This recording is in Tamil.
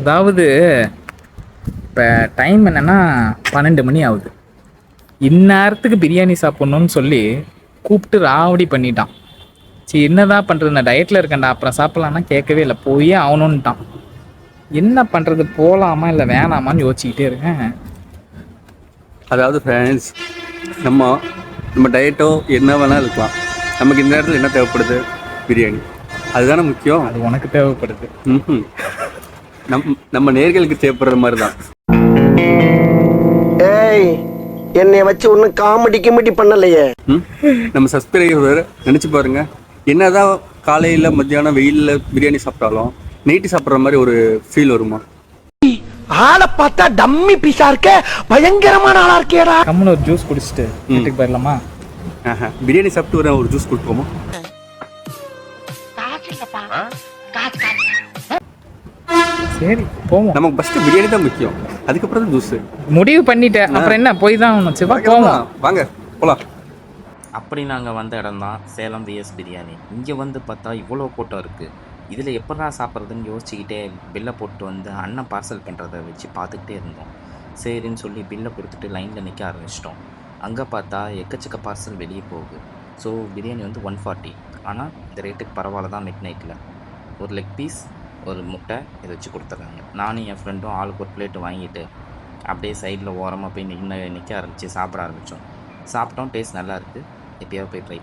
அதாவது இப்போ டைம் என்னன்னா 12 மணி ஆகுது. இந்நேரத்துக்கு பிரியாணி சாப்பிட்ணுன்னு சொல்லி கூப்பிட்டு ராவடி பண்ணிட்டான். சரி என்னதான் பண்ணுறது, நான் டயட்டில் இருக்கேன்டா அப்புறம் சாப்பிட்லான்னா கேட்கவே இல்லை, போயே ஆகணுன்ட்டான். என்ன பண்ணுறது, போகலாமா இல்லை வேணாமான்னு யோசிச்சுக்கிட்டே இருக்கேன். அதாவது ஃப்ரெண்ட்ஸ், நம்ம நம்ம டயட்டோ என்ன வேணால் இருக்கலாம், நமக்கு இந்த நேரத்தில் என்ன தேவைப்படுது? பிரியாணி. அதுதானே முக்கியம். அது உனக்கு தேவைப்படுது. ம் நம்ம நேர்களுக்கு தேவைப்படுற மாதிரி தான். ஏய், என்னை வச்சு ஒன்றும் காமெடி கிமெடி பண்ணலையே. நம்ம சப்ஸ்கிரைபர் நினச்சி பாருங்க, என்னதான் காலையில் மத்தியானம் வெயிலில் பிரியாணி சாப்பிட்டாலும் நைட்டு சாப்பிட்ற மாதிரி ஒரு ஃபீல் வருமா? ஆளை பார்த்தா டம்மி பீஸா இருக்க, பயங்கரமான ஆளா இருக்கேடா. கம்முன்னு ஒரு ஜூஸ் குடிச்சிட்டு வீட்டுக்கு போயிடலாமா? பிரியாணி சாப்பிட்டு ஒரு ஜூஸ் கொடுப்போமா? சரி போவோம். நமக்கு ஃபஸ்ட்டு பிரியாணி தான் முக்கியம், அதுக்கப்புறம் தான் ஜூஸ். முடிவு பண்ணிட்டேன், அப்புறம் என்ன, போய் தான் ஆகணும். சரி போவோம், வாங்க போகலாம். அப்படி நாங்கள் வந்த இடம் தான் சேலம் விஎஸ் பிரியாணி. இங்கே வந்து பார்த்தா இவ்வளோ கூட்டம் இருக்குது. இதில் எப்படா சாப்பிட்றதுன்னு யோசிச்சுக்கிட்டே பில்லை போட்டு வந்து அண்ணன் பார்சல் பண்ணுறதை வச்சு பார்த்துக்கிட்டே இருந்தோம். சரின்னு சொல்லி பில்லை கொடுத்துட்டு லைனில் நிற்க ஆரம்பிச்சிட்டோம். அங்கே பார்த்தா எக்கச்சக்க பார்சல் வெளியே போகுது. ஸோ பிரியாணி வந்து 140. ஆனால் இந்த ரேட்டுக்கு பரவாயில்ல தான். மிட் நைட்டில் ஒரு லெக் பீஸ், ஒரு முட்டை இதை வச்சு கொடுத்துட்றாங்க. நானும் என் ஃப்ரெண்டும் ஆளுக்கு ஒரு பிளேட்டு வாங்கிட்டு அப்படியே சைடில் ஓரமாக போய் நிற்க ஆரம்பித்து சாப்பிட ஆரம்பித்தோம். சாப்பிட்டோம், டேஸ்ட் நல்லா இருக்குது. எப்பயாவது போய் ட்ரை